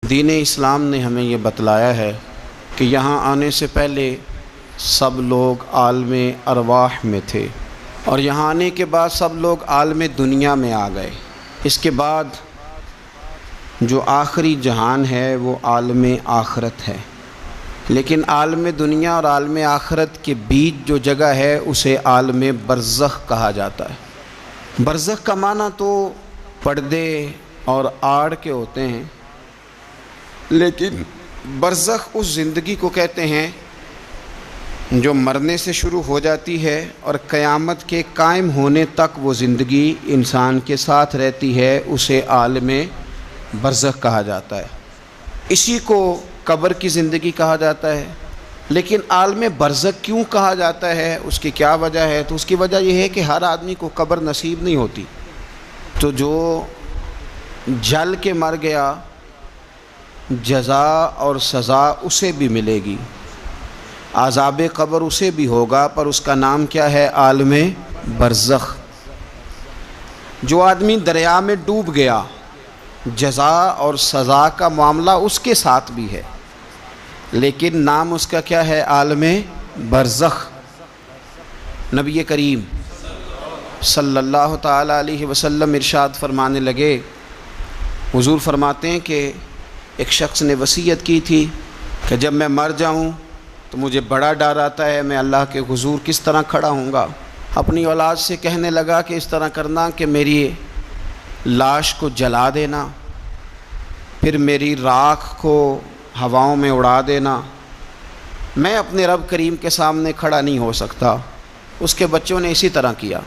دین اسلام نے ہمیں یہ بتلایا ہے کہ یہاں آنے سے پہلے سب لوگ عالم ارواح میں تھے، اور یہاں آنے کے بعد سب لوگ عالم دنیا میں آ گئے۔ اس کے بعد جو آخری جہان ہے وہ عالم آخرت ہے، لیکن عالم دنیا اور عالم آخرت کے بیچ جو جگہ ہے اسے عالم برزخ کہا جاتا ہے۔ برزخ کا معنی تو پردے اور آڑ کے ہوتے ہیں، لیکن برزخ اس زندگی کو کہتے ہیں جو مرنے سے شروع ہو جاتی ہے اور قیامت کے قائم ہونے تک وہ زندگی انسان کے ساتھ رہتی ہے، اسے عالم برزخ کہا جاتا ہے۔ اسی کو قبر کی زندگی کہا جاتا ہے۔ لیکن عالم برزخ کیوں کہا جاتا ہے، اس کی کیا وجہ ہے؟ تو اس کی وجہ یہ ہے کہ ہر آدمی کو قبر نصیب نہیں ہوتی، تو جو جل کے مر گیا جزا اور سزا اسے بھی ملے گی، عذاب قبر اسے بھی ہوگا، پر اس کا نام کیا ہے؟ عالم برزخ۔ جو آدمی دریا میں ڈوب گیا جزا اور سزا کا معاملہ اس کے ساتھ بھی ہے، لیکن نام اس کا کیا ہے؟ عالم برزخ۔ نبی کریم صلی اللہ تعالی علیہ وسلم ارشاد فرمانے لگے، حضور فرماتے ہیں کہ ایک شخص نے وصیت کی تھی کہ جب میں مر جاؤں تو مجھے بڑا ڈر آتا ہے، میں اللہ کے حضور کس طرح کھڑا ہوں گا۔ اپنی اولاد سے کہنے لگا کہ اس طرح کرنا کہ میری لاش کو جلا دینا، پھر میری راکھ کو ہواؤں میں اڑا دینا، میں اپنے رب کریم کے سامنے کھڑا نہیں ہو سکتا۔ اس کے بچوں نے اسی طرح کیا۔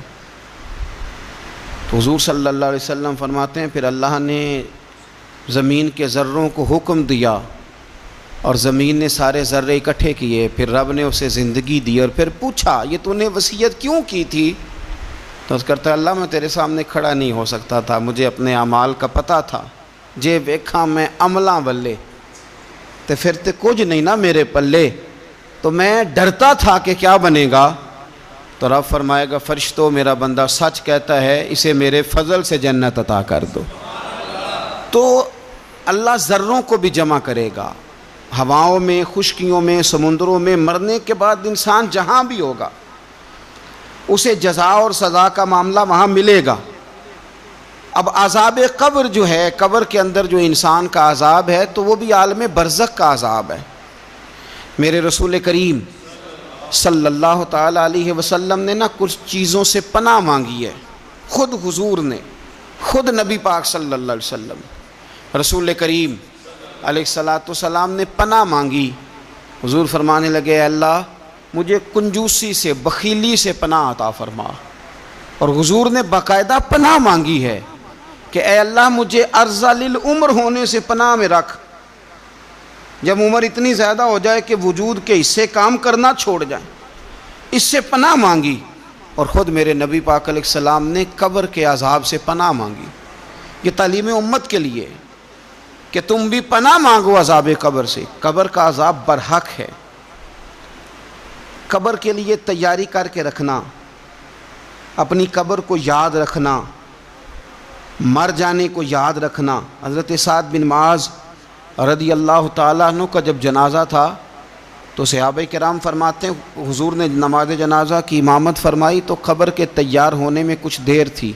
تو حضور صلی اللہ علیہ وسلم فرماتے ہیں پھر اللہ نے زمین کے ذروں کو حکم دیا اور زمین نے سارے ذرے اکٹھے کیے، پھر رب نے اسے زندگی دی اور پھر پوچھا یہ تو نے وصیت کیوں کی تھی؟ تو اس کرتا اللہ میں تیرے سامنے کھڑا نہیں ہو سکتا تھا، مجھے اپنے اعمال کا پتہ تھا، جے ویکھاں میں عملاں والے تے پھر تے کچھ نہیں نا میرے پلے، تو میں ڈرتا تھا کہ کیا بنے گا۔ تو رب فرمائے گا فرشتوں میرا بندہ سچ کہتا ہے، اسے میرے فضل سے جنت عطا کر دو۔ تو اللہ ذروں کو بھی جمع کرے گا، ہواؤں میں، خشکیوں میں، سمندروں میں، مرنے کے بعد انسان جہاں بھی ہوگا اسے جزا اور سزا کا معاملہ وہاں ملے گا۔ اب عذاب قبر جو ہے، قبر کے اندر جو انسان کا عذاب ہے تو وہ بھی عالم برزخ کا عذاب ہے۔ میرے رسول کریم صلی اللہ تعالی علیہ وسلم نے نا کچھ چیزوں سے پناہ مانگی ہے، خود حضور نے، خود نبی پاک صلی اللہ علیہ وسلم رسول کریم علیہ السلام نے پناہ مانگی۔ حضور فرمانے لگے اے اللہ مجھے کنجوسی سے، بخیلی سے پناہ عطا فرما، اور حضور نے باقاعدہ پناہ مانگی ہے کہ اے اللہ مجھے ارذل العمر ہونے سے پناہ میں رکھ، جب عمر اتنی زیادہ ہو جائے کہ وجود کے حصے کام کرنا چھوڑ جائیں، اس سے پناہ مانگی۔ اور خود میرے نبی پاک علیہ السلام نے قبر کے عذاب سے پناہ مانگی۔ یہ تعلیم امت کے لیے کہ تم بھی پناہ مانگو عذاب قبر سے۔ قبر کا عذاب برحق ہے، قبر کے لیے تیاری کر کے رکھنا، اپنی قبر کو یاد رکھنا، مر جانے کو یاد رکھنا۔ حضرت سعد بن معاذ رضی اللہ تعالیٰ عنہ کا جب جنازہ تھا تو صحابہ کرام فرماتے ہیں حضور نے نماز جنازہ کی امامت فرمائی تو قبر کے تیار ہونے میں کچھ دیر تھی،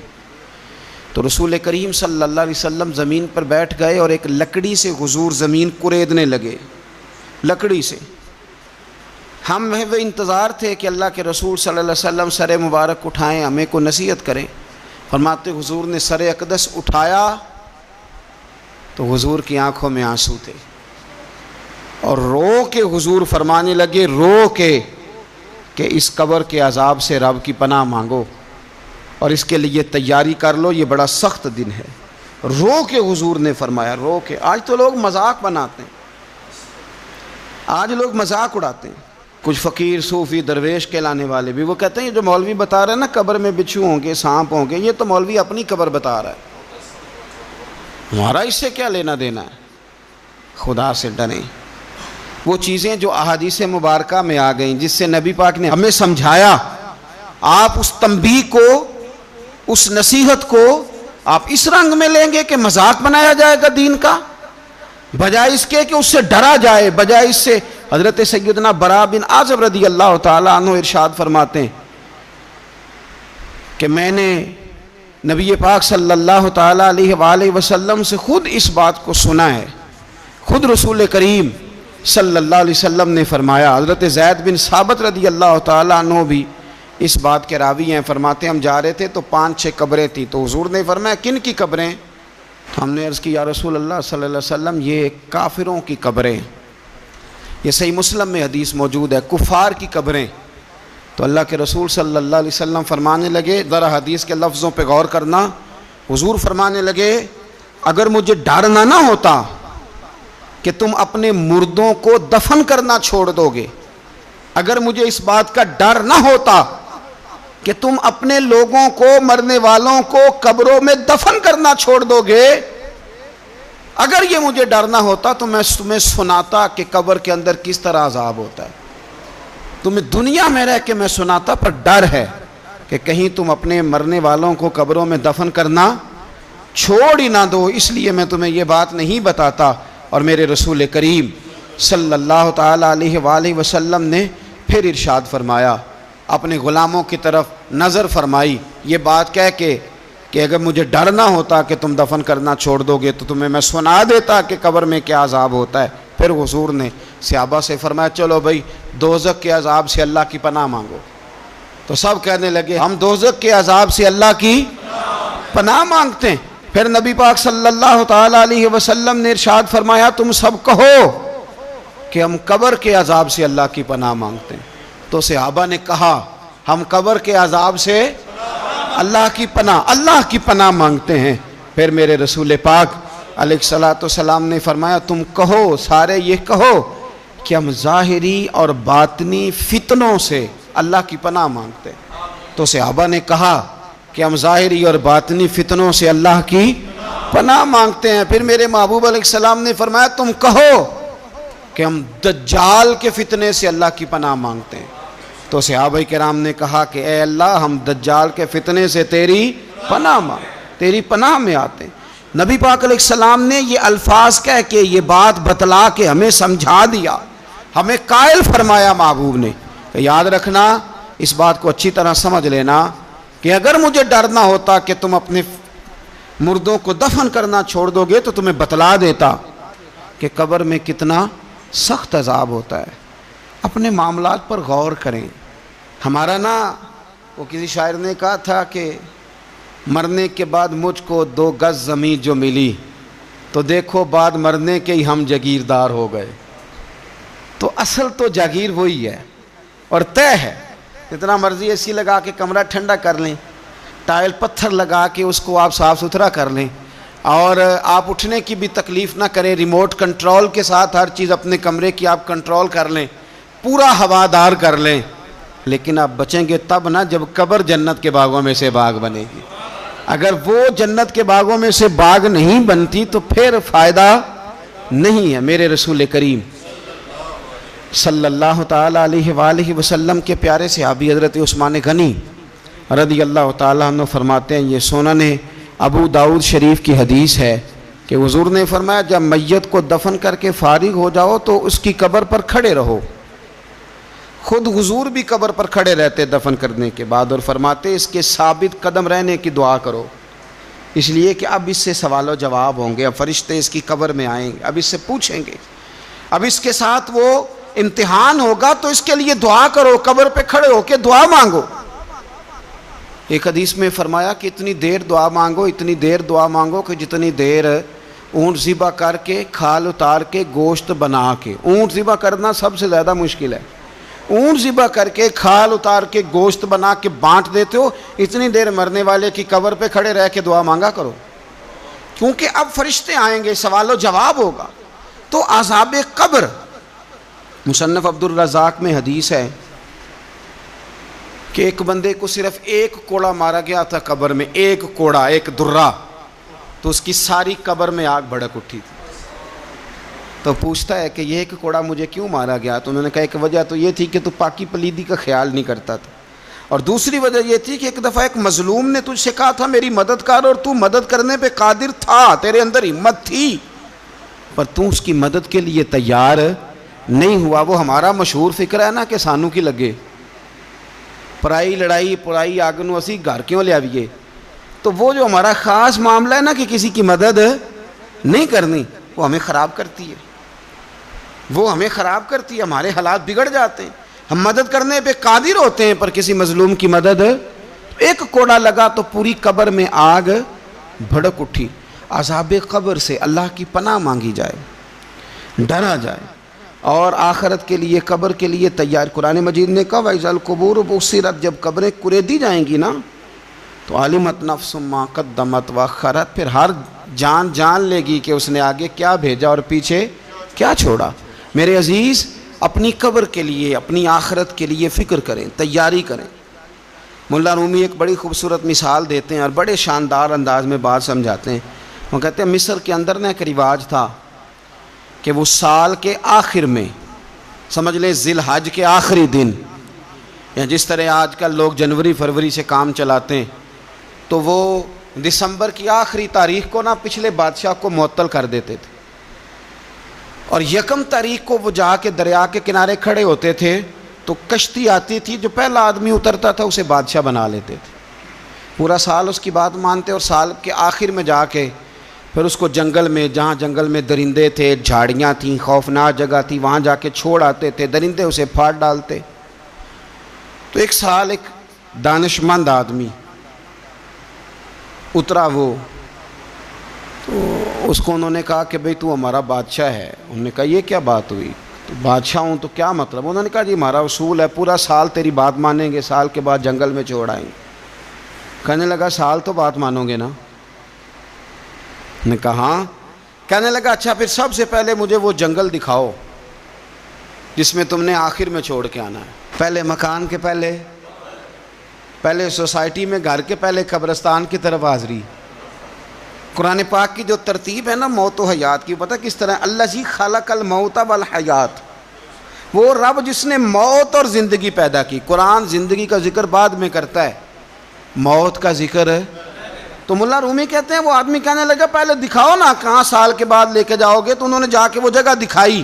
تو رسول کریم صلی اللہ علیہ وسلم زمین پر بیٹھ گئے اور ایک لکڑی سے حضور زمین کریدنے لگے، لکڑی سے۔ ہم وہ انتظار تھے کہ اللہ کے رسول صلی اللہ علیہ وسلم سر مبارک اٹھائیں، ہمیں کو نصیحت کریں۔ فرماتے حضور نے سر اقدس اٹھایا تو حضور کی آنکھوں میں آنسو تھے، اور رو کے حضور فرمانے لگے، رو کے کہ اس قبر کے عذاب سے رب کی پناہ مانگو اور اس کے لیے تیاری کر لو، یہ بڑا سخت دن ہے۔ رو کے حضور نے فرمایا، رو کے۔ آج تو لوگ مذاق بناتے ہیں، آج لوگ مذاق اڑاتے ہیں، کچھ فقیر صوفی درویش کہلانے والے بھی، وہ کہتے ہیں یہ جو مولوی بتا رہے ہیں نا قبر میں بچھو ہوں گے، سانپ ہوں گے، یہ تو مولوی اپنی قبر بتا رہا ہے، ہمارا اس سے کیا لینا دینا ہے۔ خدا سے ڈریں۔ وہ چیزیں جو احادیث مبارکہ میں آ گئیں جس سے نبی پاک نے ہمیں سمجھایا، آپ اس تنبیہ کو، اس نصیحت کو آپ اس رنگ میں لیں گے کہ مذاق بنایا جائے گا دین کا؟ بجائے اس کے کہ اس سے ڈرا جائے، بجائے اس سے حضرت سیدنا برا بن عازب رضی اللہ تعالیٰ عنہ ارشاد فرماتے ہیں کہ میں نے نبی پاک صلی اللہ تعالیٰ علیہ وآلہ وسلم سے خود اس بات کو سنا ہے، خود رسول کریم صلی اللہ علیہ وسلم نے فرمایا۔ حضرت زید بن ثابت رضی اللہ تعالیٰ عنہ بھی اس بات کے راوی ہیں، فرماتے ہیں ہم جا رہے تھے تو 5-6 قبریں تھیں، تو حضور نے فرمایا کن کی قبریں؟ ہم نے عرض کی یا رسول اللہ صلی اللہ علیہ وسلم یہ کافروں کی قبریں، یہ صحیح مسلم میں حدیث موجود ہے، کفار کی قبریں۔ تو اللہ کے رسول صلی اللہ علیہ وسلم فرمانے لگے، ذرا حدیث کے لفظوں پہ غور کرنا، حضور فرمانے لگے اگر مجھے ڈر نہ ہوتا کہ تم اپنے مردوں کو دفن کرنا چھوڑ دو گے، اگر مجھے اس بات کا ڈر نہ ہوتا کہ تم اپنے لوگوں کو، مرنے والوں کو قبروں میں دفن کرنا چھوڑ دو گے، اگر یہ مجھے ڈر نہ ہوتا تو میں تمہیں سناتا کہ قبر کے اندر کس طرح عذاب ہوتا ہے، تمہیں دنیا میں رہ کے میں سناتا، پر ڈر ہے کہ کہیں تم اپنے مرنے والوں کو قبروں میں دفن کرنا چھوڑ ہی نہ دو، اس لیے میں تمہیں یہ بات نہیں بتاتا۔ اور میرے رسول کریم صلی اللہ تعالیٰ علیہ وآلہ وسلم نے پھر ارشاد فرمایا، اپنے غلاموں کی طرف نظر فرمائی، یہ بات کہہ کے کہ اگر مجھے ڈر نہ ہوتا کہ تم دفن کرنا چھوڑ دو گے تو تمہیں میں سنا دیتا کہ قبر میں کیا عذاب ہوتا ہے۔ پھر حضور نے صحابہ سے فرمایا چلو بھائی دوزخ کے عذاب سے اللہ کی پناہ مانگو، تو سب کہنے لگے ہم دوزخ کے عذاب سے اللہ کی پناہ مانگتے ہیں۔ پھر نبی پاک صلی اللہ تعالیٰ علیہ وسلم نے ارشاد فرمایا تم سب کہو کہ ہم قبر کے عذاب سے اللہ کی پناہ مانگتے ہیں۔ تو صحابہ نے کہا ہم قبر کے عذاب سے اللہ کی پناہ مانگتے ہیں۔ پھر میرے رسول پاک علیہ الصلوۃ والسلام نے فرمایا تم کہو، سارے یہ کہو کہ ہم ظاہری اور باطنی فتنوں سے اللہ کی پناہ مانگتے ہیں۔ تو صحابہ نے کہا کہ ہم ظاہری اور باطنی فتنوں سے اللہ کی پناہ مانگتے ہیں۔ پھر میرے محبوب علیہ السلام نے فرمایا تم کہو کہ ہم دجال کے فتنے سے اللہ کی پناہ مانگتے ہیں۔ تو صحابہ کرام نے کہا کہ اے اللہ ہم دجال کے فتنے سے تیری پناہ تیری پناہ میں آتے ہیں۔ نبی پاک علیہ السلام نے یہ الفاظ کہہ کے یہ بات بتلا کے ہمیں سمجھا دیا، ہمیں قائل فرمایا محبوب نے کہ یاد رکھنا، اس بات کو اچھی طرح سمجھ لینا کہ اگر مجھے ڈر نہ ہوتا کہ تم اپنے مردوں کو دفن کرنا چھوڑ دو گے تو تمہیں بتلا دیتا کہ قبر میں کتنا سخت عذاب ہوتا ہے۔ اپنے معاملات پر غور کریں۔ ہمارا وہ کسی شاعر نے کہا تھا کہ مرنے کے بعد مجھ کو 2 گز زمین جو ملی تو دیکھو بعد مرنے کے ہی ہم جاگیردار ہو گئے۔ تو اصل تو جاگیر وہی ہے اور طے ہے، جتنا مرضی اے سی لگا کے کمرہ ٹھنڈا کر لیں، ٹائل پتھر لگا کے اس کو آپ صاف ستھرا کر لیں، اور آپ اٹھنے کی بھی تکلیف نہ کریں، ریموٹ کنٹرول کے ساتھ ہر چیز اپنے کمرے کی آپ کنٹرول کر لیں، پورا ہوادار کر لیں، لیکن آپ بچیں گے تب نہ جب قبر جنت کے باغوں میں سے باغ بنے گی۔ اگر وہ جنت کے باغوں میں سے باغ نہیں بنتی تو پھر فائدہ نہیں ہے۔ میرے رسول کریم صلی اللہ تعالیٰ علیہ وآلہ وسلم کے پیارے صحابی حضرت عثمان غنی رضی اللہ تعالیٰ عنہ فرماتے ہیں، یہ سنن ابو داؤد شریف کی حدیث ہے کہ حضور نے فرمایا جب میت کو دفن کر کے فارغ ہو جاؤ تو اس کی قبر پر کھڑے رہو۔ خود حضور بھی قبر پر کھڑے رہتے دفن کرنے کے بعد، اور فرماتے اس کے ثابت قدم رہنے کی دعا کرو، اس لیے کہ اب اس سے سوال و جواب ہوں گے، اب فرشتے اس کی قبر میں آئیں گے، اب اس سے پوچھیں گے، اب اس کے ساتھ وہ امتحان ہوگا، تو اس کے لیے دعا کرو، قبر پہ کھڑے ہو کے دعا مانگو۔ ایک حدیث میں فرمایا کہ اتنی دیر دعا مانگو، اتنی دیر دعا مانگو کہ جتنی دیر اونٹ ذبح کر کے کھال اتار کے گوشت بنا کے، اونٹ ذبح کرنا سب سے زیادہ مشکل ہے، اونٹ ذبح کر کے کھال اتار کے گوشت بنا کے بانٹ دیتے ہو، اتنی دیر مرنے والے کی قبر پہ کھڑے رہ کے دعا مانگا کرو، کیونکہ اب فرشتے آئیں گے، سوال و جواب ہوگا۔ تو عذاب قبر، مصنف عبد الرزاق میں حدیث ہے کہ ایک بندے کو صرف ایک کوڑا مارا گیا تھا قبر میں، ایک کوڑا، ایک درہ، تو اس کی ساری قبر میں آگ بھڑک اٹھی تھی۔ تو پوچھتا ہے کہ یہ ایک کوڑا مجھے کیوں مارا گیا؟ تو انہوں نے کہا ایک وجہ تو یہ تھی کہ تو پاکی پلیدی کا خیال نہیں کرتا تھا، اور دوسری وجہ یہ تھی کہ ایک دفعہ ایک مظلوم نے تجھ سے کہا تھا میری مدد کر، اور تو مدد کرنے پہ قادر تھا، تیرے اندر ہمت تھی، پر تو اس کی مدد کے لیے تیار نہیں ہوا۔ وہ ہمارا مشہور فکر ہے نا کہ سانو کی لگے، پرائی لڑائی پرائی آگ نو اسی گھر کیوں لے آئیے۔ تو وہ جو ہمارا خاص معاملہ ہے نا کہ کسی کی مدد نہیں کرنی، وہ ہمیں خراب کرتی ہے، وہ ہمیں خراب کرتی ہے، ہمارے حالات بگڑ جاتے ہیں۔ ہم مدد کرنے پہ قادر ہوتے ہیں پر کسی مظلوم کی مدد، ایک کوڑا لگا تو پوری قبر میں آگ بھڑک اٹھی۔ عذاب قبر سے اللہ کی پناہ مانگی جائے، ڈرا جائے، اور آخرت کے لیے قبر کے لیے تیار۔ قرآن مجید نے کہا وَإِذَا الْقُبُورُ بُعْثِرَتْ، جب قبریں کریدی جائیں گی نا تو عَلِمَتْ نَفْسٌ مَّا قَدَّمَتْ وَأَخَّرَتْ، پھر ہر جان لے گی کہ اس نے آگے کیا بھیجا اور پیچھے کیا چھوڑا۔ میرے عزیز، اپنی قبر کے لیے، اپنی آخرت کے لیے فکر کریں، تیاری کریں۔ مولا رومی ایک بڑی خوبصورت مثال دیتے ہیں اور بڑے شاندار انداز میں بات سمجھاتے ہیں۔ وہ کہتے ہیں مصر کے اندر نا ایک رواج تھا کہ وہ سال کے آخر میں، سمجھ لیں ذی الحج کے آخری دن، یا جس طرح آج کل لوگ جنوری فروری سے کام چلاتے ہیں، تو وہ دسمبر کی آخری تاریخ کو نا پچھلے بادشاہ کو معطل کر دیتے تھے، اور یکم تاریخ کو وہ جا کے دریا کے کنارے کھڑے ہوتے تھے تو کشتی آتی تھی، جو پہلا آدمی اترتا تھا اسے بادشاہ بنا لیتے تھے۔ پورا سال اس کی بات مانتے، اور سال کے آخر میں جا کے پھر اس کو جنگل میں، جہاں جنگل میں درندے تھے، جھاڑیاں تھیں، خوفناک جگہ تھی، وہاں جا کے چھوڑ آتے تھے، درندے اسے پھاڑ ڈالتے۔ تو ایک سال ایک دانشمند آدمی اترا، وہ تو اس کو انہوں نے کہا کہ بھئی تو ہمارا بادشاہ ہے۔ انہوں نے کہا یہ کیا بات ہوئی؟ تو بادشاہ ہوں تو کیا مطلب؟ انہوں نے کہا جی ہمارا اصول ہے، پورا سال تیری بات مانیں گے، سال کے بعد جنگل میں چھوڑ آئیں گے۔ کہنے لگا سال تو بات مانو گے نا؟ نے کہا ہاں۔ کہنے لگا اچھا پھر سب سے پہلے مجھے وہ جنگل دکھاؤ جس میں تم نے آخر میں چھوڑ کے آنا ہے۔ پہلے مکان کے پہلے سوسائٹی میں گھر کے پہلے قبرستان کی طرف حاضری۔ قرآن پاک کی جو ترتیب ہے نا موت و حیات کی، پتہ کس طرح؟ الذی خلق الموت والحیات، وہ رب جس نے موت اور زندگی پیدا کی۔ قرآن زندگی کا ذکر بعد میں کرتا ہے، موت کا ذکر ہے۔ تو مولا رومی کہتے ہیں وہ آدمی کہنے لگا پہلے دکھاؤ نا کہاں سال کے بعد لے کے جاؤ گے۔ تو انہوں نے جا کے وہ جگہ دکھائی،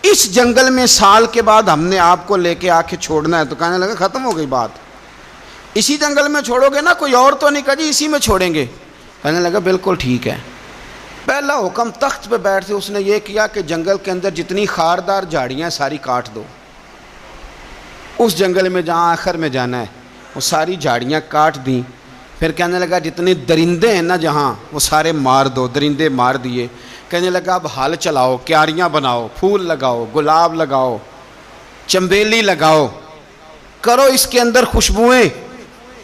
اس جنگل میں سال کے بعد ہم نے آپ کو لے کے آ کے چھوڑنا ہے۔ تو کہنے لگا ختم ہو گئی بات، اسی جنگل میں چھوڑو گے نا، کوئی اور تو نہیں؟ کہا جی اسی میں چھوڑیں گے۔ کہنے لگا بالکل ٹھیک ہے۔ پہلا حکم تخت پہ بیٹھ سے اس نے یہ کیا کہ جنگل کے اندر جتنی خاردار جھاڑیاں ساری کاٹ دو۔ اس جنگل میں جہاں آخر میں جانا ہے وہ ساری جھاڑیاں کاٹ دیں۔ پھر کہنے لگا جتنے درندے ہیں نا جہاں، وہ سارے مار دو، درندے مار دیے۔ کہنے لگا اب ہل چلاؤ، کیاریاں بناؤ، پھول لگاؤ، گلاب لگاؤ، چنبیلی لگاؤ، کرو اس کے اندر خوشبوئیں۔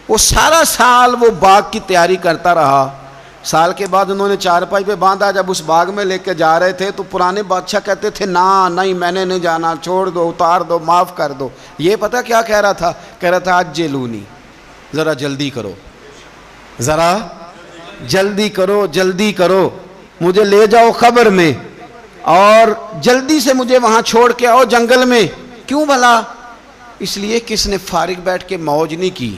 وہ سارا سال وہ باغ کی تیاری کرتا رہا۔ سال کے بعد انہوں نے چارپائی پہ باندھا، جب اس باغ میں لے کے جا رہے تھے تو پرانے بادشاہ کہتے تھے نا نہیں میں نے نہیں جانا، چھوڑ دو، اتار دو، معاف کر دو۔ یہ پتہ کیا کہہ رہا تھا؟ کہہ رہا تھا عجلونی، ذرا جلدی کرو، ذرا جلدی کرو، جلدی کرو، مجھے لے جاؤ قبر میں اور جلدی سے مجھے وہاں چھوڑ کے آؤ جنگل میں۔ کیوں بھلا؟ اس لیے کہ اس نے فارغ بیٹھ کے موج نہیں کی،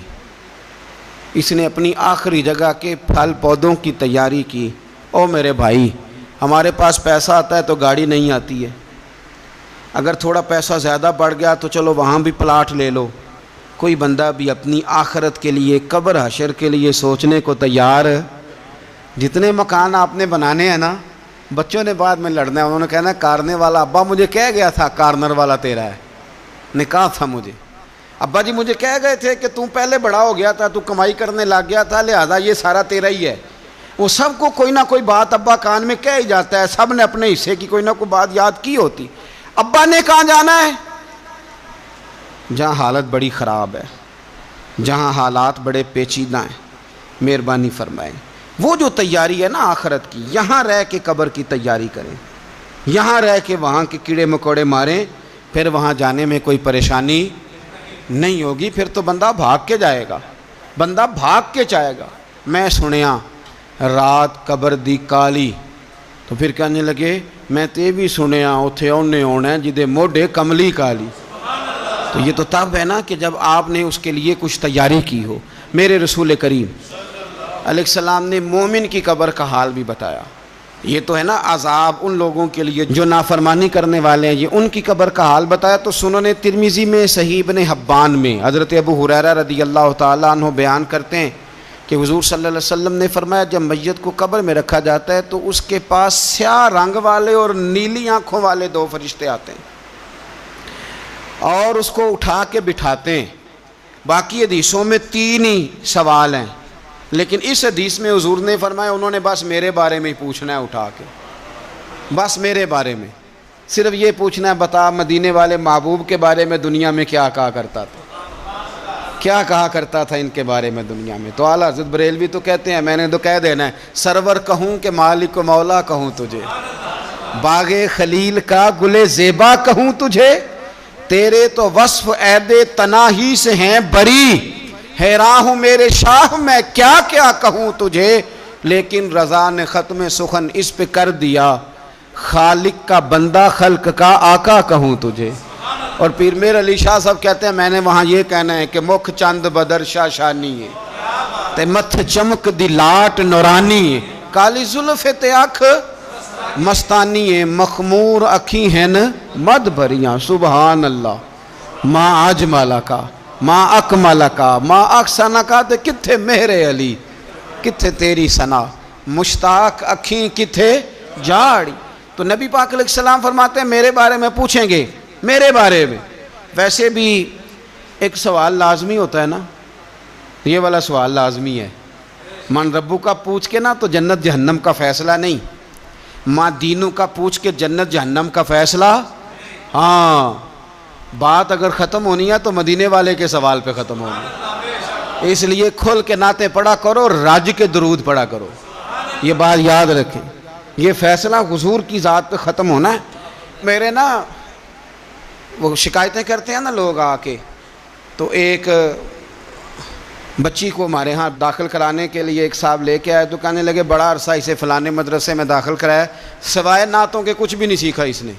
اس نے اپنی آخری جگہ کے پھل پودوں کی تیاری کی۔ او میرے بھائی، ہمارے پاس پیسہ آتا ہے تو گاڑی نہیں آتی ہے، اگر تھوڑا پیسہ زیادہ بڑھ گیا تو چلو وہاں بھی پلاٹ لے لو۔ کوئی بندہ بھی اپنی آخرت کے لیے، قبر حشر کے لیے سوچنے کو تیار ہے؟ جتنے مکان آپ نے بنانے ہیں نا، بچوں نے بعد میں لڑنا ہے، انہوں نے کہنا کارنے والا ابا مجھے کہہ گیا تھا کارنر والا تیرا ہے، نے کہا تھا مجھے ابا جی، مجھے کہہ گئے تھے کہ تم پہلے بڑا ہو گیا تھا، تو کمائی کرنے لگ گیا تھا، لہذا یہ سارا تیرا ہی ہے۔ وہ سب کو کوئی نہ کوئی بات ابا کان میں کہہ ہی جاتا ہے، سب نے اپنے حصے کی کوئی نہ کوئی بات یاد کی ہوتی۔ ابا نے کہاں جانا ہے؟ جہاں حالت بڑی خراب ہے، جہاں حالات بڑے پیچیدہ ہیں، مہربانی فرمائیں۔ وہ جو تیاری ہے نا آخرت کی، یہاں رہ کے قبر کی تیاری کریں، یہاں رہ کے وہاں کے کیڑے مکوڑے ماریں، پھر وہاں جانے میں کوئی پریشانی نہیں ہوگی۔ پھر تو بندہ بھاگ کے جائے گا، بندہ بھاگ کے جائے گا۔ میں سنیا رات قبر دی کالی، تو پھر کہنے لگے میں تے بھی سنیا اتھے اونے ہونا ہے جدے موڈے کملی کالی۔ تو یہ تو تب ہے نا کہ جب آپ نے اس کے لیے کچھ تیاری کی ہو۔ میرے رسول کریم علیہ السلام نے مومن کی قبر کا حال بھی بتایا، یہ تو ہے نا عذاب ان لوگوں کے لیے جو نافرمانی کرنے والے ہیں، یہ ان کی قبر کا حال بتایا۔ تو سنن ترمذی میں، صحیح ابن حبان میں حضرت ابو ہریرہ رضی اللہ تعالیٰ عنہ بیان کرتے ہیں کہ حضور صلی اللہ علیہ وسلم نے فرمایا جب میت کو قبر میں رکھا جاتا ہے تو اس کے پاس سیاہ رنگ والے اور نیلی آنکھوں والے دو فرشتے آتے ہیں اور اس کو اٹھا کے بٹھاتے ہیں۔ باقی حدیثوں میں 3 ہی سوال ہیں، لیکن اس حدیث میں حضور نے فرمایا انہوں نے بس میرے بارے میں ہی پوچھنا ہے، اٹھا کے بس میرے بارے میں صرف یہ پوچھنا ہے، بتا مدینے والے محبوب کے بارے میں دنیا میں کیا کہا کرتا تھا، کیا کہا کرتا تھا ان کے بارے میں دنیا میں۔ تو اعلیٰ حضرت بریلوی تو کہتے ہیں میں نے تو کہہ دینا ہے، سرور کہوں کہ مالک و مولا کہوں تجھے، باغ خلیل کا گل زیبا کہوں تجھے، تیرے تو وصف عید تناہی سے ہیں بری، حیران ہوں میرے شاہ میں کیا کیا کہوں تجھے، لیکن رضا نے ختم سخن اس پہ کر دیا، خالق کا بندہ خلق کا آقا کہوں تجھے۔ اور پیر میر علی شاہ صاحب کہتے ہیں میں نے وہاں یہ کہنا ہے کہ مکھ چند بدر شاہ شانی ہے تے متھ چمک دی لاٹ نورانی ہے، کالی زلف تے اکھ مستانی ہے، مخمور اکھی ہیں مد بھریاں، سبحان اللہ، ما اجمل کا ما اکمل کا ما احسن کا، تے کتھے مہر علی کتھے تیری ثنا، مشتاق اکھیں کتھے جاڑی۔ تو نبی پاک علیہ السلام فرماتے ہیں میرے بارے میں پوچھیں گے، میرے بارے میں۔ ویسے بھی ایک سوال لازمی ہوتا ہے نا، یہ والا سوال لازمی ہے، من ربو کا پوچھ کے نا تو جنت جہنم کا فیصلہ نہیں، ماں دینوں کا پوچھ کے جنت جہنم کا فیصلہ۔ ہاں بات اگر ختم ہونی ہے تو مدینے والے کے سوال پہ ختم ہونی ہے، اس لیے کھل کے نعتیں پڑھا کرو، راج کے درود پڑھا کرو، یہ بات یاد رکھیں، یہ فیصلہ حضور کی ذات پہ ختم ہونا ہے۔ میرے نا وہ شکایتیں کرتے ہیں نا لوگ آ کے، تو ایک بچی کو ہمارے ہاں داخل کرانے کے لیے ایک صاحب لے کے آئے، تو کہنے لگے بڑا عرصہ اسے فلانے مدرسے میں داخل کرایا، سوائے نعتوں کے کچھ بھی نہیں سیکھا اس نے۔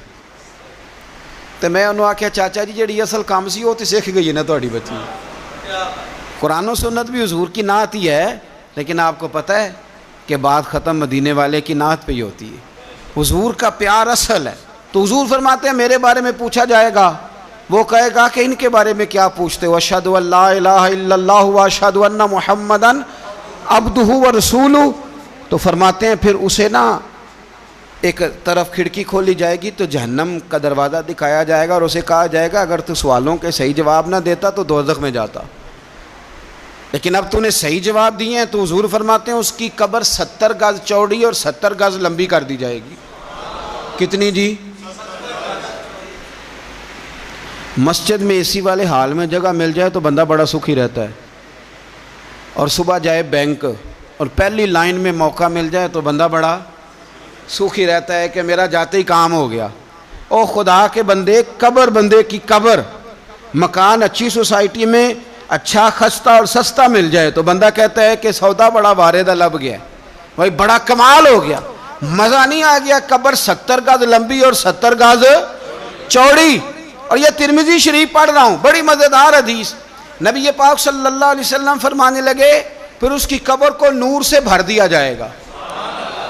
تو میں انہوں آکھیا چاچا جی جڑی اصل کام سی وہ تو سیکھ گئی ہے نا تہاڈی بچی، قرآن و سنت بھی حضور کی نعت ہی ہے، لیکن آپ کو پتہ ہے کہ بات ختم مدینے والے کی نعت پہ ہی ہوتی ہے، حضور کا پیار اصل ہے۔ تو حضور فرماتے ہیں میرے بارے میں پوچھا جائے گا، وہ کہے گا کہ ان کے بارے میں کیا پوچھتے ہو، اشہد ان لا الہ الا اللہ واشہد ان محمدن عبدہ ورسولہ۔ تو فرماتے ہیں پھر اسے نا ایک طرف کھڑکی کھولی جائے گی تو جہنم کا دروازہ دکھایا جائے گا اور اسے کہا جائے گا اگر تو سوالوں کے صحیح جواب نہ دیتا تو دوزخ میں جاتا، لیکن اب تو نے صحیح جواب دیے ہیں۔ تو حضور فرماتے ہیں اس کی قبر 70 گز چوڑی اور 70 گز لمبی کر دی جائے گی۔ کتنی جی؟ مسجد میں اے سی والے حال میں جگہ مل جائے تو بندہ بڑا سکھی رہتا ہے، اور صبح جائے بینک اور پہلی لائن میں موقع مل جائے تو بندہ بڑا سکھی رہتا ہے کہ میرا جاتے ہی کام ہو گیا۔ او خدا کے بندے، قبر بندے کی قبر، مکان اچھی سوسائٹی میں اچھا خستہ اور سستا مل جائے تو بندہ کہتا ہے کہ سودا بڑا واردہ لب گیا، بھائی بڑا کمال ہو گیا، مزہ نہیں آ گیا۔ قبر 70 گز لمبی اور 70 گز چوڑی، اور یہ ترمذی شریف پڑھ رہا ہوں، بڑی مزیدار حدیث۔ نبی پاک صلی اللہ علیہ وسلم فرمانے لگے پھر اس کی قبر کو نور سے بھر دیا جائے گا۔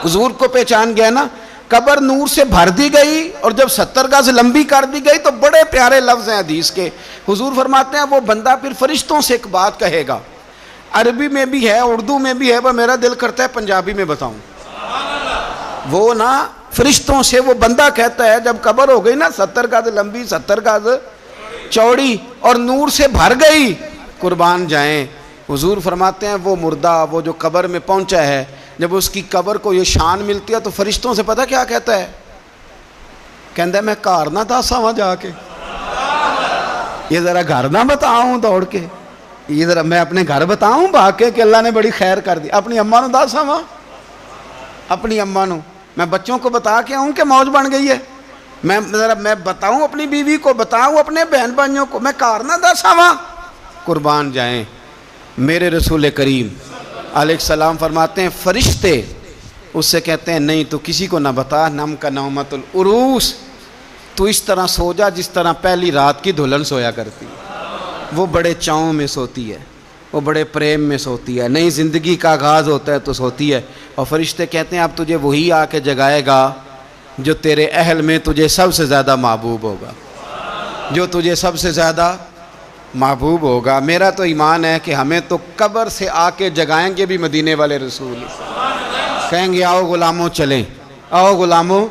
حضور کو پہچان گیا نا، قبر نور سے بھر دی گئی اور جب 70 گز لمبی کر دی گئی تو بڑے پیارے لفظ ہیں حدیث کے۔ حضور فرماتے ہیں وہ بندہ پھر فرشتوں سے ایک بات کہے گا، عربی میں بھی ہے اردو میں بھی ہے، پر میرا دل کرتا ہے پنجابی میں بتاؤں۔ وہ نا فرشتوں سے وہ بندہ کہتا ہے جب قبر ہو گئی نا 70 گز لمبی 70 گز چوڑی اور نور سے بھر گئی، قربان جائیں، حضور فرماتے ہیں وہ مردہ وہ جو قبر میں پہنچا ہے، جب اس کی قبر کو یہ شان ملتی ہے تو فرشتوں سے پتہ کیا کہتا ہے؟ کہتا ہے میں گھر نہ دساں وہاں جا کے، یہ ذرا گھر نہ بتاؤں دوڑ کے، یہ ذرا میں اپنے گھر بتاؤں بھاگ کے کہ اللہ نے بڑی خیر کر دی، اپنی اماں نو دساں وہاں، اپنی اماں نو میں بچوں کو بتا کے آؤں کہ موج بن گئی ہے، میں بتاؤں اپنی بیوی کو، بتاؤں اپنے بہن بھائیوں کو، میں کار نہ دساں وہاں۔ قربان جائیں میرے رسول کریم علیہ السلام فرماتے ہیں فرشتے اس سے کہتے ہیں نہیں تو کسی کو نہ بتا، نم کا نومت العروس، تو اس طرح سو جا جس طرح پہلی رات کی دلہن سویا کرتی، وہ بڑے چاؤں میں سوتی ہے، وہ بڑے پریم میں سوتی ہے، نئی زندگی کا آغاز ہوتا ہے تو سوتی ہے، اور فرشتے کہتے ہیں اب تجھے وہی آ کے جگائے گا جو تیرے اہل میں تجھے سب سے زیادہ محبوب ہوگا، جو تجھے سب سے زیادہ محبوب ہوگا۔ میرا تو ایمان ہے کہ ہمیں تو قبر سے آ کے جگائیں گے بھی مدینے والے رسول، کہیں گے آؤ غلاموں چلیں، آؤ غلاموں۔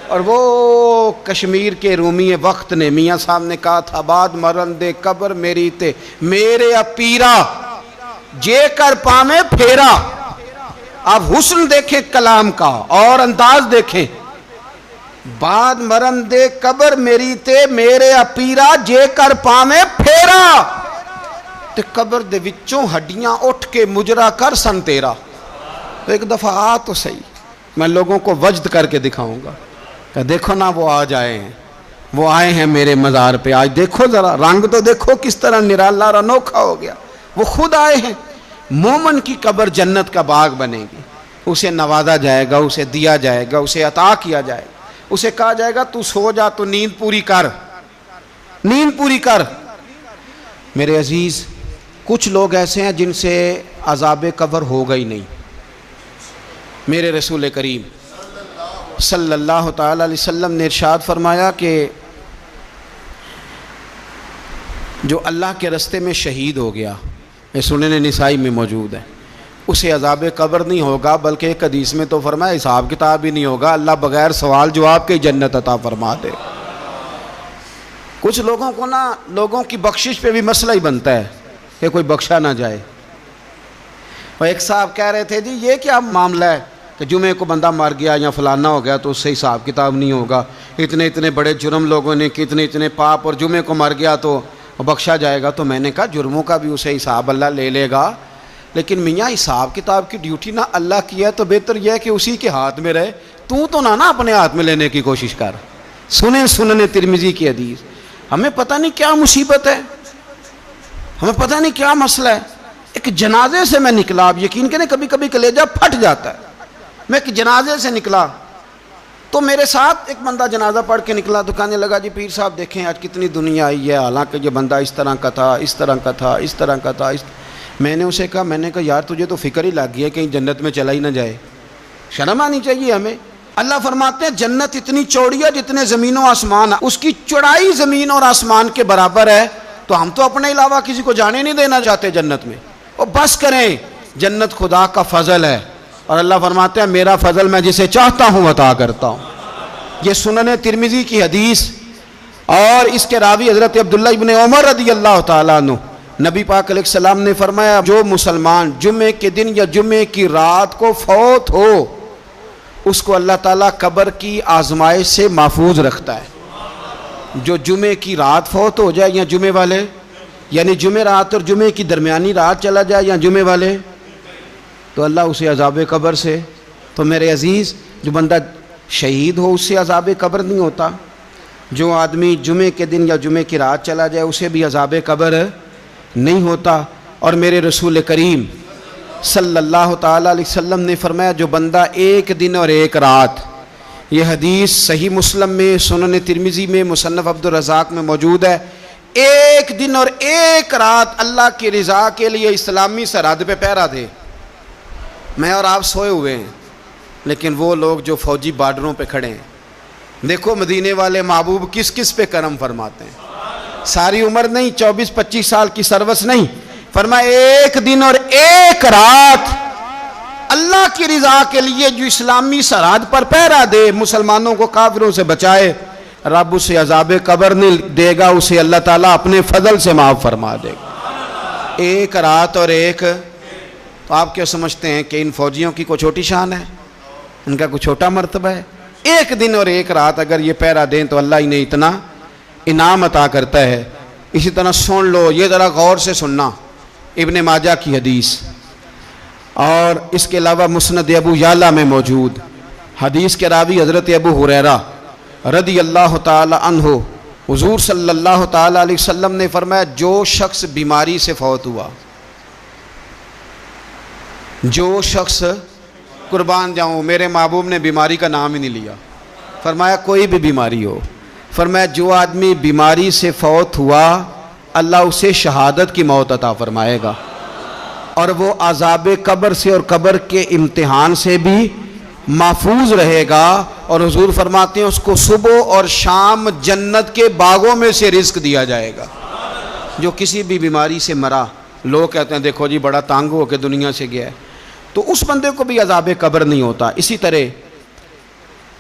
اور وہ کشمیر کے رومی وقت نے میاں صاحب نے کہا تھا بعد مرن دے قبر میری تے میرے اپیرا جے کر پامے پھیرا۔ آپ حسن دیکھیں کلام کا اور انداز دیکھیں، بعد مرن دے قبر میری تے میرے اپیرا جے کر پامے پھیرا، تے قبر دے وچوں ہڈیاں اٹھ کے مجرا کر سن تیرا۔ تو ایک دفعہ آ تو صحیح، میں لوگوں کو وجد کر کے دکھاؤں گا کہ دیکھو نا وہ آج آئے ہیں، وہ آئے ہیں میرے مزار پہ، آج دیکھو ذرا رنگ تو دیکھو کس طرح نرالا اور انوکھا ہو گیا، وہ خود آئے ہیں۔ مومن کی قبر جنت کا باغ بنے گی، اسے نوازا جائے گا، اسے دیا جائے گا، اسے عطا کیا جائے گا، اسے کہا جائے گا تو سو جا، تو نیند پوری کر، نیند پوری کر۔ میرے عزیز کچھ لوگ ایسے ہیں جن سے عذاب قبر ہوگا ہی نہیں۔ میرے رسول کریم صلی اللہ تعالی علیہ وسلم نے ارشاد فرمایا کہ جو اللہ کے رستے میں شہید ہو گیا، یہ سنن نسائی میں موجود ہے، اسے عذاب قبر نہیں ہوگا، بلکہ ایک حدیث میں تو فرمایا حساب کتاب ہی نہیں ہوگا، اللہ بغیر سوال جواب کے جنت عطا فرما دے۔ کچھ لوگوں کو نا لوگوں کی بخشش پہ بھی مسئلہ ہی بنتا ہے کہ کوئی بخشا نہ جائے۔ اور ایک صاحب کہہ رہے تھے جی یہ کیا معاملہ ہے کہ جمعے کو بندہ مر گیا یا فلانا ہو گیا تو اس سے حساب کتاب نہیں ہوگا، اتنے اتنے بڑے جرم لوگوں نے کتنے اتنے پاپ، اور جمعے کو مر گیا تو بخشا جائے گا۔ تو میں نے کہا جرموں کا بھی اسے حساب اللہ لے لے گا، لیکن میاں حساب کتاب کی ڈیوٹی نہ اللہ کی ہے تو بہتر یہ ہے کہ اسی کے ہاتھ میں رہے، تو نہ اپنے ہاتھ میں لینے کی کوشش کر۔ سنیں سنن ترمذی کی حدیث، ہمیں پتہ نہیں کیا مصیبت ہے، ہمیں پتہ نہیں کیا مسئلہ ہے۔ ایک جنازے سے میں نکلا، آپ یقین کریں کبھی کبھی کلیجہ پھٹ جاتا ہے۔ میں ایک جنازے سے نکلا تو میرے ساتھ ایک بندہ جنازہ پڑھ کے نکلا تو کہنے لگا جی پیر صاحب دیکھیں آج کتنی دنیا آئی ہے، حالانکہ یہ بندہ اس طرح کا تھا، اس طرح کا تھا، اس طرح کا تھا۔ میں نے اسے کہا یار تجھے تو فکر ہی لگ گئی ہے کہیں جنت میں چلا ہی نہ جائے، شرم آنی چاہیے ہمیں۔ اللہ فرماتے ہیں جنت اتنی چوڑی ہے جتنے زمین و آسمان، اس کی چوڑائی زمین اور آسمان کے برابر ہے، تو ہم تو اپنے علاوہ کسی کو جانے نہیں دینا چاہتے جنت میں۔ اور بس کریں، جنت خدا کا فضل ہے، اور اللہ فرماتے ہیں میرا فضل میں جسے چاہتا ہوں عطا کرتا ہوں۔ یہ سنن ترمذی کی حدیث، اور اس کے راوی حضرت عبداللہ ابن عمر رضی اللہ تعالیٰ عنہ، نبی پاک علیہ السلام نے فرمایا جو مسلمان جمعے کے دن یا جمعے کی رات کو فوت ہو اس کو اللہ تعالیٰ قبر کی آزمائش سے محفوظ رکھتا ہے۔ جو جمعے کی رات فوت ہو جائے یا جمعے والے، یعنی جمعے رات اور جمعے کی درمیانی رات چلا جائے یا جمعے والے، تو اللہ اسے عذاب قبر سے، تو میرے عزیز جو بندہ شہید ہو اس سے عذاب قبر نہیں ہوتا، جو آدمی جمعے کے دن یا جمعے کی رات چلا جائے اسے بھی عذاب قبر نہیں ہوتا۔ اور میرے رسول کریم صلی اللہ تعالیٰ علیہ وسلم نے فرمایا جو بندہ ایک دن اور ایک رات، یہ حدیث صحیح مسلم میں، سنن ترمذی میں، مصنف عبدالرزاق میں موجود ہے، ایک دن اور ایک رات اللہ کی رضا کے لیے اسلامی سرحد پہ پہرا دے۔ میں اور آپ سوئے ہوئے ہیں، لیکن وہ لوگ جو فوجی بارڈروں پہ کھڑے ہیں، دیکھو مدینے والے محبوب کس کس پہ کرم فرماتے ہیں۔ ساری عمر نہیں، 24-25 سال کی سروس نہیں، فرمایا ایک دن اور ایک رات اللہ کی رضا کے لیے جو اسلامی سرحد پر پہرا دے، مسلمانوں کو کافروں سے بچائے، رب اسے عذاب قبر نہیں دے گا، اسے اللہ تعالیٰ اپنے فضل سے معاف فرما دے گا۔ ایک رات اور ایک، تو آپ کیا سمجھتے ہیں کہ ان فوجیوں کی کوئی چھوٹی شان ہے، ان کا کوئی چھوٹا مرتبہ ہے؟ ایک دن اور ایک رات اگر یہ پہرا دیں تو اللہ انہیں اتنا انعام عطا کرتا ہے۔ اسی طرح سن لو، یہ ذرا غور سے سننا، ابن ماجہ کی حدیث، اور اس کے علاوہ مسند ابو یعلا میں موجود حدیث کے راوی حضرت ابو ہریرہ رضی اللہ تعالی عنہ، حضور صلی اللہ تعالی علیہ وسلم نے فرمایا جو شخص بیماری سے فوت ہوا، جو شخص، قربان جاؤں میرے محبوب نے بیماری کا نام ہی نہیں لیا، فرمایا کوئی بھی بیماری ہو، فرمایا جو آدمی بیماری سے فوت ہوا اللہ اسے شہادت کی موت عطا فرمائے گا۔ اور وہ عذاب قبر سے اور قبر کے امتحان سے بھی محفوظ رہے گا. اور حضور فرماتے ہیں اس کو صبح اور شام جنت کے باغوں میں سے رزق دیا جائے گا. جو کسی بھی بیماری سے مرا، لوگ کہتے ہیں دیکھو جی بڑا تانگ ہو کے دنیا سے گیا ہے، تو اس بندے کو بھی عذاب قبر نہیں ہوتا. اسی طرح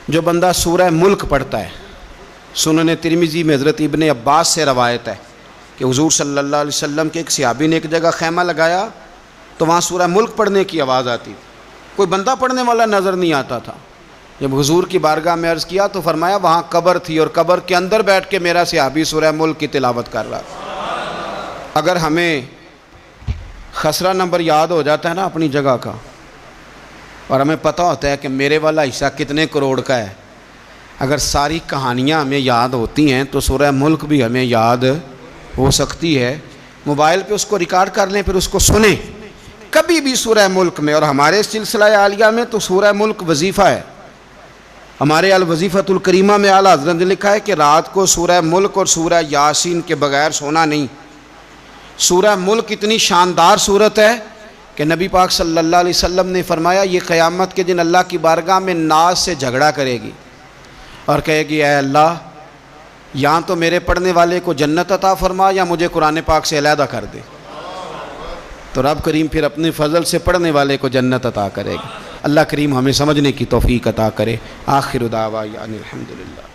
جو بندہ سورہ ملک پڑھتا ہے، سنن ترمذی میں حضرت ابن عباس سے روایت ہے کہ حضور صلی اللہ علیہ وسلم کے ایک صحابی نے ایک جگہ خیمہ لگایا تو وہاں سورہ ملک پڑھنے کی آواز آتی تھی. کوئی بندہ پڑھنے والا نظر نہیں آتا تھا. جب حضور کی بارگاہ میں عرض کیا تو فرمایا وہاں قبر تھی اور قبر کے اندر بیٹھ کے میرا صحابی سورہ ملک کی تلاوت کر رہا تھا. اگر ہمیں خسرہ نمبر یاد ہو جاتا ہے نا اپنی جگہ کا، اور ہمیں پتہ ہوتا ہے کہ میرے والا حصہ کتنے کروڑ کا ہے، اگر ساری کہانیاں ہمیں یاد ہوتی ہیں تو سورہ ملک بھی ہمیں یاد ہو سکتی ہے. موبائل پہ اس کو ریکارڈ کر لیں، پھر اس کو سنیں کبھی بھی سورہ ملک میں. اور ہمارے سلسلہ عالیہ میں تو سورہ ملک وظیفہ ہے. ہمارے الوظیفۃ الکریمہ میں اعلیٰ حضرت نے لکھا ہے کہ رات کو سورہ ملک اور سورہ یاسین کے بغیر سونا نہیں. سورہ ملک اتنی شاندار صورت ہے کہ نبی پاک صلی اللہ علیہ وسلم نے فرمایا یہ قیامت کے دن اللہ کی بارگاہ میں ناز سے جھگڑا کرے گی اور کہے گی اے اللہ یہاں تو میرے پڑھنے والے کو جنت عطا فرما یا مجھے قرآن پاک سے علیحدہ کر دے. تو رب کریم پھر اپنے فضل سے پڑھنے والے کو جنت عطا کرے گا. اللہ کریم ہمیں سمجھنے کی توفیق عطا کرے. آخر دعوانا الحمدللہ.